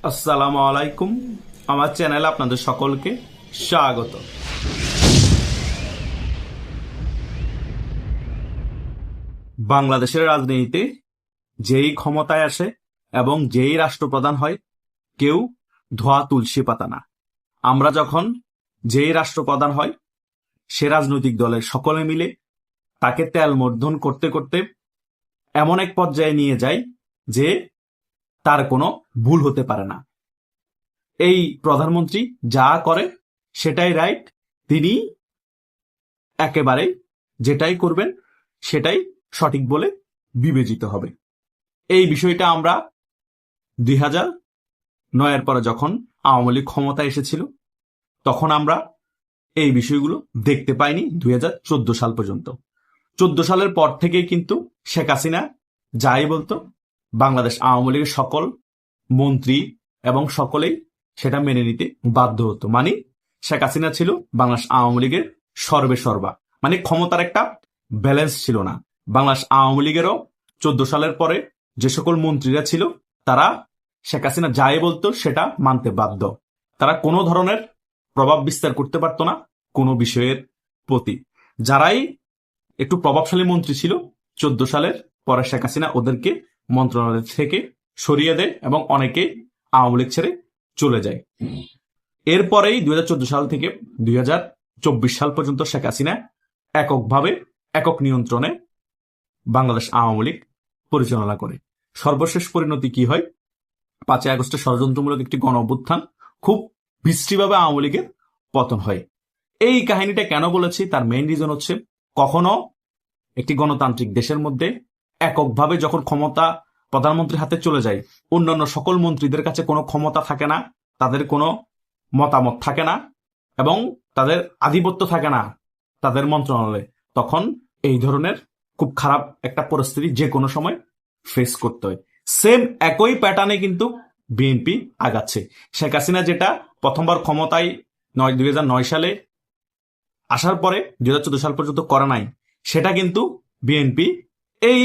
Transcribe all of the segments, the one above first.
আসসালামু আলাইকুম। আমার চ্যানেলে আপনাদের সকলকে স্বাগত। বাংলাদেশের রাজনীতিতে যেই ক্ষমতায় আসে এবং যেই রাষ্ট্রপ্রধান হয়, কেউ ধোয়া তুলসী পাতা না। আমরা যখন যেই রাষ্ট্রপ্রধান হয়, সে রাজনৈতিক দলের সকলে মিলে তাকে তেল মর্দন করতে করতে এমন এক পর্যায়ে নিয়ে যায় যে তার কোনো ভুল হতে পারে না। এই প্রধানমন্ত্রী যা করে সেটাই রাইট। তিনি একেবারে যেটাই করবেন সেটাই সঠিক বলে বিবেচিত হবে। এই বিষয়টা আমরা 2009-এর পরে যখন আওয়ামী লীগ ক্ষমতা এসেছিল তখন আমরা এই বিষয়গুলো দেখতে পাইনি 2014 সাল পর্যন্ত। 14 সালের পর থেকে কিন্তু শেখ হাসিনা যাই বলতো বাংলাদেশ আওয়ামী লীগের সকল মন্ত্রী এবং সকলেই সেটা মেনে নিতে বাধ্য হতো। মানে শেখ হাসিনা ছিল বাংলাদেশ আওয়ামী লীগের সর্বে সর্বা, মানে ক্ষমতার একটা ব্যালেন্স ছিল না। বাংলাদেশ আওয়ামী লীগেরও 14 সালের পরে যে সকল মন্ত্রীরা ছিল তারা শেখ হাসিনা যাই বলতো সেটা মানতে বাধ্য। তারা কোনো ধরনের প্রভাব বিস্তার করতে পারতো না কোনো বিষয়ের প্রতি। যারাই একটু প্রভাবশালী মন্ত্রী ছিল 14 সালের পরে শেখ হাসিনা ওদেরকে মন্ত্রণালয় থেকে সরিয়ে দেয় এবং অনেকে আওয়ামী লীগ ছেড়ে চলে যায়। এরপরেই 2014 সাল থেকে 2024 সাল পর্যন্ত শেখ হাসিনা এককভাবে একক নিয়ন্ত্রণে বাংলাদেশ আওয়ামী লীগ পরিচালনা করে। সর্বশেষ পরিণতি কি হয়? 5 আগস্টে ষড়যন্ত্রমূলক একটি গণ অভ্যুত্থান, খুব বিশ্রীভাবে আওয়ামী লীগের পতন হয়। এই কাহিনীটা কেন বলেছি তার মেইন রিজন হচ্ছে, কখনো একটি গণতান্ত্রিক দেশের মধ্যে এককভাবে যখন ক্ষমতা প্রধানমন্ত্রীর হাতে চলে যায়, অন্যান্য সকল মন্ত্রীদের কাছে কোনো ক্ষমতা থাকে না, তাদের কোনো মতামত থাকে না এবং তাদের আধিপত্য থাকে না তাদের মন্ত্রণালয়ে, তখন এই ধরনের খুব খারাপ একটা পরিস্থিতি যে কোনো সময় ফেস করতে হয়। সেম একই প্যাটার্নে কিন্তু বিএনপি আগাচ্ছে। শেখ হাসিনা যেটা প্রথমবার ক্ষমতায় 2009 সালে আসার পরে 2014 সাল পর্যন্ত করে নাই, সেটা কিন্তু বিএনপি এই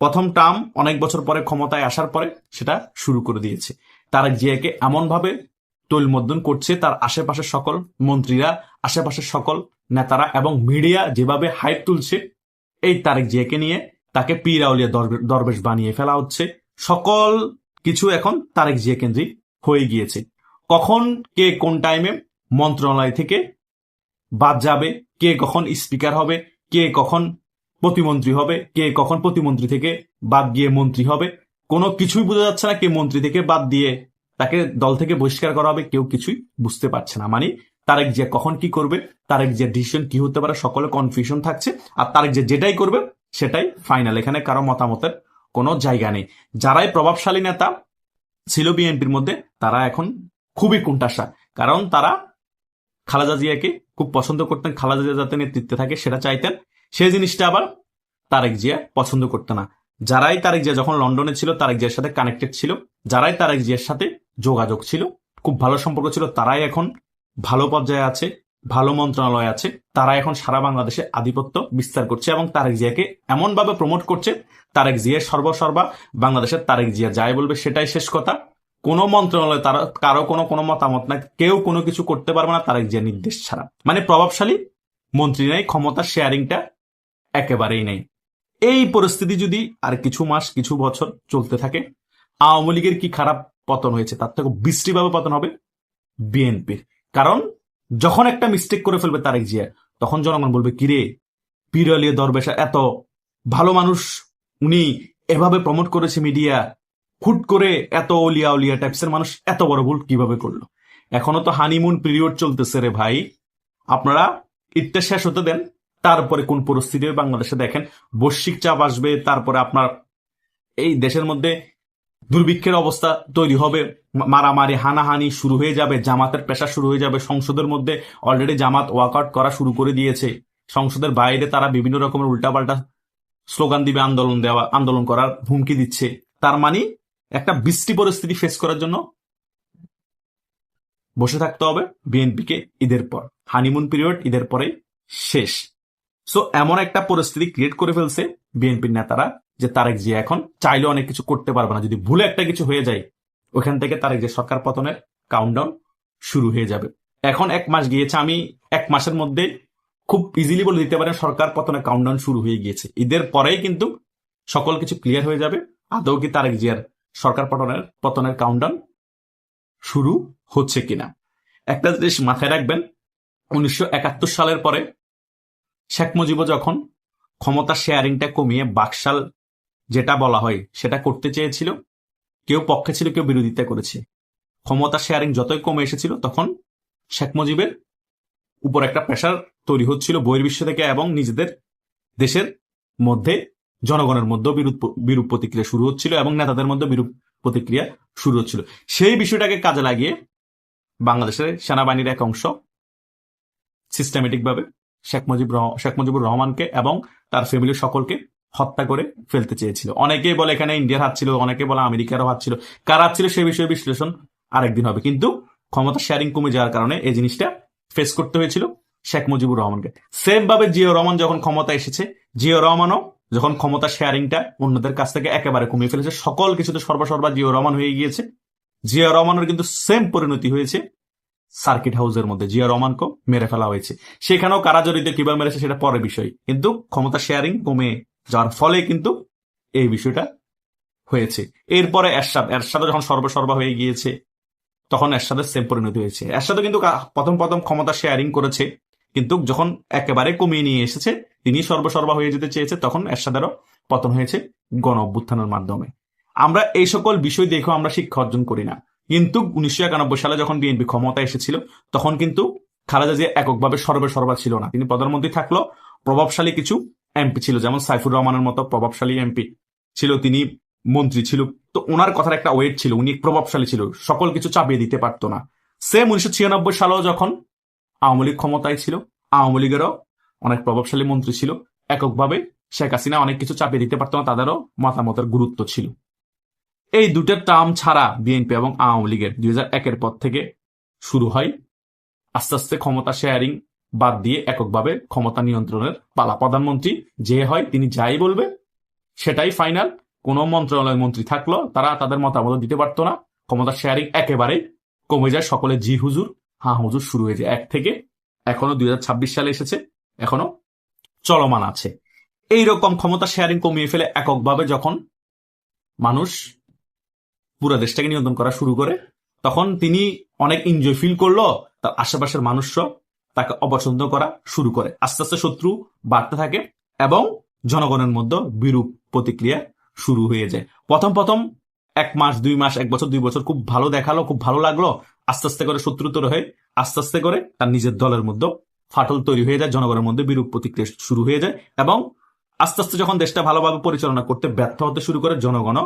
প্রথম টার্ম অনেক বছর পরে ক্ষমতায় আসার পরে সেটা শুরু করে দিয়েছে। তারেক জিয়াকে এমনভাবে তৈলমর্দন করছে, তার আশেপাশের সকল মন্ত্রীরা, আশেপাশের সকল নেতারা এবং মিডিয়া যেভাবে হাইপ তুলছে এই তারেক জিয়াকে নিয়ে, তাকে পীর আউলিয়া দরবেশ বানিয়ে ফেলা হচ্ছে। সকল কিছু এখন তারেক জিয়া কেন্দ্রিক হয়ে গিয়েছে। কখন কে কোন টাইমে মন্ত্রণালয় থেকে বাদ যাবে, কে কখন স্পিকার হবে, কে কখন প্রতিমন্ত্রী হবে, কে কখন প্রতিমন্ত্রী থেকে বাদ গিয়ে মন্ত্রী হবে, কোনো কিছুই বোঝা যাচ্ছে না। কে মন্ত্রী থেকে বাদ দিয়ে তাকে দল থেকে বহিষ্কার করা হবে, কেউ কিছুই বুঝতে পারছে না। মানে তারেক জিয়া কখন কি করবে, তারেক জিয়া ডিসিশন কি হতে পারে, সকলে কনফিউশন থাকছে। আর তারেক জিয়া যেটাই করবে সেটাই ফাইনাল, এখানে কারো মতামতের কোনো জায়গা নেই। যারাই প্রভাবশালী নেতা ছিল বিএনপির মধ্যে তারা এখন খুবই কোণঠাসা, কারণ তারা খালেদা জিয়াকে খুব পছন্দ করতেন, খালেদা জিয়া যাতে নেতৃত্বে থাকে সেটা চাইতেন। সেই জিনিসটা আবার তারেক জিয়া পছন্দ করতে না। যারাই তারেক জিয়া যখন লন্ডনে ছিল তারেক জিয়ার সাথে কানেক্টেড ছিল, যারাই তারেক জিয়ার সাথে যোগাযোগ ছিল, খুব ভালো সম্পর্ক ছিল, তারাই এখন ভালো পর্যায়ে আছে, ভালো মন্ত্রণালয় আছে, তারা এখন সারা বাংলাদেশে আধিপত্য বিস্তার করছে এবং তারেক জিয়াকে এমন ভাবে প্রমোট করছে, তারেক জিয়া সর্বসর্বা বাংলাদেশের, তারেক জিয়া যাই বলবে সেটাই শেষ কথা। কোনো মন্ত্রণালয় তারা কারো কোনো মতামত না, কেউ কোনো কিছু করতে পারবে না তারেক জিয়া নির্দেশ ছাড়া। মানে প্রভাবশালী মন্ত্রী নাই, ক্ষমতার শেয়ারিংটা একেবারেই নেই। এই পরিস্থিতি যদি আর কিছু মাস কিছু বছর চলতে থাকে, আওয়ামী লীগের কি খারাপ পতন হয়েছে তার থেকে বিশ্রীভাবে পতন হবে বিএনপির। কারণ যখন একটা মিস্টেক করে ফেলবে তারেক জিয়া, তখন জনগণ বলবে কিরে পীর আউলিয়া দরবেশ এত ভালো মানুষ, উনি এভাবে প্রমোট করেছে মিডিয়া, হুট করে এত ওলিয়া উলিয়া টাইপসের মানুষ এত বড় ভুল কিভাবে করলো। এখনো তো হানিমুন পিরিয়ড চলতেছে রে ভাই, আপনারা ঈদটা শেষ হতে দেন, তারপরে কোন পরিস্থিতি বাংলাদেশে দেখেন। বৈশ্বিক চাপ আসবে, তারপরে আপনার এই দেশের মধ্যে দুর্ভিক্ষের অবস্থা তৈরি হবে, মারামারি হানাহানি শুরু হয়ে যাবে, জামাতের পেশা শুরু হয়ে যাবে। সংসদের মধ্যে অলরেডি জামাত ওয়াকআউট করা শুরু করে দিয়েছে, সংসদের বাইরে তারা বিভিন্ন রকমের উল্টাপাল্টা স্লোগান দিবে, আন্দোলন করার হুমকি দিচ্ছে। তার মানে একটা বৃষ্টি পরিস্থিতি ফেস করার জন্য বসে থাকতে হবে বিএনপিকে ঈদের পর। হানিমুন পিরিয়ড ঈদের পরে শেষ। সো এমন একটা পরিস্থিতি ক্রিয়েট করে ফেলছে বিএনপির নেতারা যে তারেক জিয়া এখন চাইলে অনেক কিছু করতে পারবে না। যদি ভুলে একটা কিছু হয়ে যায়, ওখান থেকে তারেক যে সরকার পতনের কাউন্টডাউন শুরু হয়ে যাবে। এখন 1 মাস গিয়েছে, আমি 1 মাসের মধ্যে খুব ইজিলি বলে দিতে পারেন সরকার পতনের কাউন্টডাউন শুরু হয়ে গিয়েছে। ঈদের পরেই কিন্তু সকল কিছু ক্লিয়ার হয়ে যাবে আদৌ কি তারেক জিয়ার সরকার পতনের কাউন্টডাউন শুরু হচ্ছে কিনা। একটা জিনিস মাথায় রাখবেন, 1971 সালের পরে শেখ মুজিবও যখন ক্ষমতা শেয়ারিংটা কমিয়ে বাকশাল যেটা বলা হয় সেটা করতে চেয়েছিল, কেউ পক্ষে ছিল কেউ বিরোধিতা করেছে। ক্ষমতা শেয়ারিং যতই কমে এসেছিল তখন শেখ মুজিবের উপর একটা প্রেশার তৈরি হচ্ছিল বহির্বিশ্ব থেকে এবং নিজেদের দেশের মধ্যে জনগণের মধ্যে বিরূপ প্রতিক্রিয়া শুরু হচ্ছিল এবং নেতাদের মধ্যে বিরূপ প্রতিক্রিয়া শুরু হচ্ছিল। সেই বিষয়টাকে কাজে লাগিয়ে বাংলাদেশের সেনাবাহিনীর এক অংশ সিস্টেমেটিক ভাবে শেখ মুজিবুর রহমানকে এবং তার ফ্যামিলির সকলকে হত্যা করে ফেলতে চেয়েছিল। অনেকেই বলে এখানে ইন্ডিয়ার হাত ছিল, অনেকে বলে আমেরিকারও হাত ছিল। কার হাত ছিল সেই বিষয়ে বিশ্লেষণ আরেকদিন হবে, কিন্তু ক্ষমতা শেয়ারিং কমে যাওয়ার কারণে এই জিনিসটা ফেস করতে হয়েছিল শেখ মুজিবুর রহমানকে। সেম ভাবে জিয়াউর রহমান যখন ক্ষমতা এসেছে, জিয়াউর রহমানও যখন ক্ষমতা শেয়ারিংটা অন্যদের কাছ থেকে একেবারে কমিয়ে ফেলেছে, সকল কিছুতে সর্বসর্বা জিয়াউর রহমান হয়ে গিয়েছে। জিয়াউর রহমানের কিন্তু সেম পরিণতি হয়েছে সার্কিট হাউসের মধ্যে, জিয়া রহমানকে মেরে ফেলা হয়েছে। সেখানেও কারা জড়িত কিভাবে মেরেছে সেটা পরের বিষয়, কিন্তু ক্ষমতা শেয়ারিং কমে যাওয়ার ফলে কিন্তু এই বিষয়টা হয়েছে। এরপরে এরশাদ যখন সর্বসর্বা হয়ে গিয়েছে তখন এরশাদের সেম পরিণতি হয়েছে। এরশাদও কিন্তু প্রথম ক্ষমতা শেয়ারিং করেছে, কিন্তু যখন একেবারে কমিয়ে নিয়ে এসেছে, তিনি সর্বসর্বা হয়ে যেতে চেয়েছে, তখন এরশাদেরও পতন হয়েছে গণ অভ্যুত্থানের মাধ্যমে। আমরা এই সকল বিষয় দেখেও আমরা শিক্ষা অর্জন করি না। কিন্তু 1991 সালে যখন বিএনপি ক্ষমতা এসেছিল তখন কিন্তু খালেদা জিয়া এককভাবে সর্বসর্বা ছিল না। তিনি প্রধানমন্ত্রী থাকলেও প্রভাবশালী কিছু এমপি ছিল, যেমন সাইফুর রহমানের মতো প্রভাবশালী এমপি ছিল, তিনি মন্ত্রী ছিল, তো ওনার কথার একটা ওয়েট ছিল, উনি প্রভাবশালী ছিল, সকল কিছু চাপিয়ে দিতে পারতো না। সেম 1996 সালেও যখন আওয়ামী লীগ ক্ষমতায় ছিল, আওয়ামী লীগেরও অনেক প্রভাবশালী মন্ত্রী ছিল, এককভাবে শেখ হাসিনা অনেক কিছু চাপিয়ে দিতে পারতো না, তাদেরও মতামতের গুরুত্ব ছিল। এই দুটো টার্ম ছাড়া বিএনপি এবং আওয়ামী লীগের 2001-এর পর থেকে শুরু হয় আস্তে আস্তে ক্ষমতা শেয়ারিং বাদ দিয়ে এককভাবে ক্ষমতা নিয়ন্ত্রণের পালা। প্রধানমন্ত্রী যে হয় তিনি যাই বলবে সেটাই ফাইনাল। কোন মন্ত্রণালয়ের মন্ত্রী থাকলো তারা তাদের মতামত দিতে পারতো না। ক্ষমতা শেয়ারিং একেবারে কমে যায়, সকলে জি হুজুর হা হুজুর শুরু হয়ে যায়। এক থেকে এখনো 2026 সালে এসেছে, এখনো চলমান আছে। এইরকম ক্ষমতা শেয়ারিং কমিয়ে ফেলে এককভাবে যখন মানুষ পুরো দেশটাকে নিয়ন্ত্রণ করা শুরু করে, তখন তিনি অনেক এনজয় ফিল করলো, তার আশেপাশের মানুষরা তাকে অপছন্দ করা শুরু করে। আস্তে আস্তে শত্রু বাড়তে থাকে এবং জনগণের মধ্যে বিরূপ প্রতিক্রিয়া শুরু হয়ে যায়। প্রথম 1 মাস 2 মাস 1 বছর 2 বছর খুব ভালো দেখালো, খুব ভালো লাগলো, আস্তে আস্তে করে শত্রুতর হয়ে আস্তে আস্তে করে তার নিজের দলের মধ্যে ফাটল তৈরি হয়ে যায়, জনগণের মধ্যে বিরূপ প্রতিক্রিয়া শুরু হয়ে যায় এবং আস্তে আস্তে যখন দেশটা ভালোভাবে পরিচালনা করতে ব্যর্থ হতে শুরু করে, জনগণ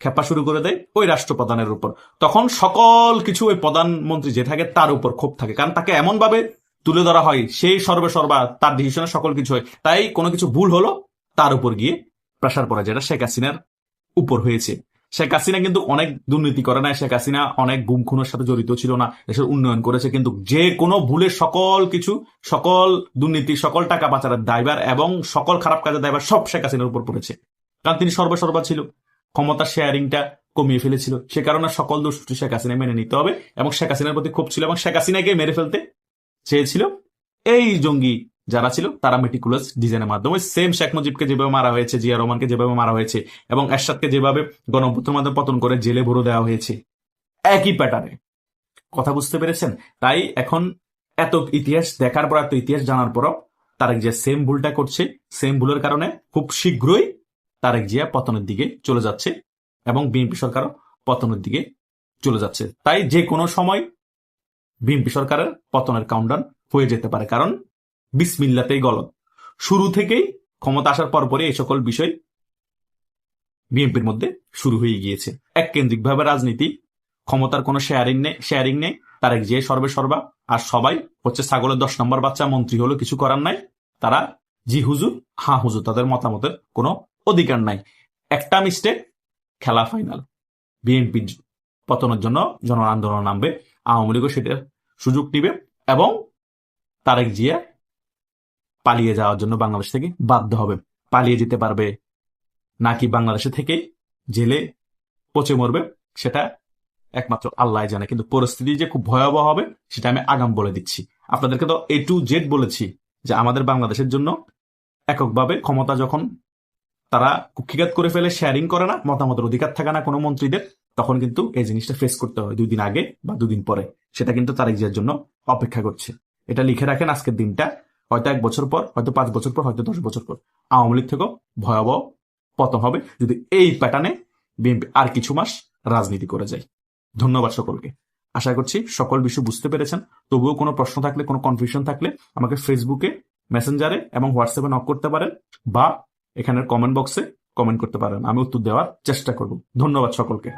খেপা শুরু করে দেয় ওই রাষ্ট্রপ্রধানের উপর। তখন সকল কিছু ওই প্রধানমন্ত্রী যে থাকে তার উপর ক্ষোভ থাকে, কারণ তাকে এমন ভাবে তুলে ধরা হয়, সেই সর্বসর্বা তার ডিসিশনে সকল কিছু হয়। তাই কোনো কিছু ভুল হলো তার উপর গিয়ে প্রেসার পড়ে, যেটা শেখ হাসিনার উপর হয়েছে। শেখ হাসিনা কিন্তু অনেক দুর্নীতি করে না, শেখ হাসিনা অনেক গুম খুনের সাথে জড়িত ছিল না, দেশের উন্নয়ন করেছে, কিন্তু যে কোনো ভুলের সকল কিছু, সকল দুর্নীতি, সকল টাকা পাচারের দায়ভার এবং সকল খারাপ কাজের দায়ভার সব শেখ হাসিনার উপর পড়েছে, কারণ তিনি সর্বসর্বা ছিল, ক্ষমতা শেয়ারিংটা কমিয়ে ফেলেছিল। সে কারণে সকল দোষ শেখ হাসিনা মেনে নিতে হবে এবং শেখ হাসিনার প্রতি ক্ষোভ ছিল এবং শেখ হাসিনাকে মেরে ফেলতে চেয়েছিল এই জঙ্গি যারা ছিল, তারা মেটিকুলাস ডিজাইনের মাধ্যমে। সেম শেখ মুজিবকে যেভাবে মারা হয়েছে, জিয়া রহমানকে যেভাবে মারা হয়েছে এবং এরশাদকে যেভাবে গণঅভ্যুত্থানের মাধ্যমে পতন করে জেলে ভরে দেওয়া হয়েছে, একই প্যাটার্নে। কথা বুঝতে পেরেছেন? তাই এখন এত ইতিহাস দেখার পর, এত ইতিহাস জানার পরও তারেক জিয়া সেম ভুলটা করছে। সেম ভুলের কারণে খুব শীঘ্রই তারেক জিয়া পতনের দিকে চলে যাচ্ছে এবং বিএনপি সরকারও পতনের দিকে চলে যাচ্ছে। তাই যে কোনো সময় বিএনপি সরকারের পতনের কাউন্টডাউন হয়ে যেতে পারে, কারণ বিসমিল্লাতেই গলত। শুরু থেকেই ক্ষমতা আসার পরপরই এই সকল বিষয় বিএনপির মধ্যে শুরু হয়ে গিয়েছে। এক কেন্দ্রিকভাবে রাজনীতি, ক্ষমতার কোনো শেয়ারিং নেই, তারেক জিয়া সর্বসর্বা, আর সবাই হচ্ছে ছাগলের 10 নম্বর বাচ্চা। মন্ত্রী হলো কিছু করার নাই, তারা জি হুজুর হা হুজুর, তাদের মতামতের কোনো অধিকার নাই। একটা মিস্টেক, খেলা ফাইনাল। বিএনপি পতনের জন্য জন আন্দোলন নামবে, আওয়ামী লীগও সেটার সুযোগ নিবে এবং তারেক জিয়া পালিয়ে যাওয়ার জন্য বাংলাদেশ থেকে বাধ্য হবে। পালিয়ে যেতে পারবে নাকি বাংলাদেশে থেকে জেলে পচে মরবে সেটা একমাত্র আল্লাহ জানে, কিন্তু পরিস্থিতি যে খুব ভয়াবহ হবে সেটা আমি আগাম বলে দিচ্ছি। আপনাদেরকে তো A to Z বলেছি যে আমাদের বাংলাদেশের জন্য এককভাবে ক্ষমতা যখন তারা কুক্ষিঘাত করে ফেলে, শেয়ারিং করে না, মতামতের অধিকার থাকে না কোনো মন্ত্রীদের, তখন কিন্তু এই জিনিসটা ফেস করতে হয় 2 দিন আগে বা 2 দিন পরে। সেটা কিন্তু তারেক জিয়ার জন্য অপেক্ষা করছে। এটা লিখে রাখেন আজকের দিনটা, হয়তো 1 বছর পর, হয়তো 5 বছর পর, হয়তো 10 বছর পর আওয়ামী লীগ থেকেও ভয়াবহ পতন হবে যদি এই প্যাটার্নে বিএনপি আর কিছু মাস রাজনীতি করে যায়। ধন্যবাদ সকলকে। আশা করছি সকল বিষয় বুঝতে পেরেছেন। তবুও কোনো প্রশ্ন থাকলে, কোনো কনফিউশন থাকলে আমাকে ফেসবুকে, মেসেঞ্জারে এবং হোয়াটসঅ্যাপে নক করতে পারেন, বা এখানের কমেন্ট বক্সে কমেন্ট করতে পারেন। আমি উত্তর দেওয়ার চেষ্টা করব। ধন্যবাদ সকলকে।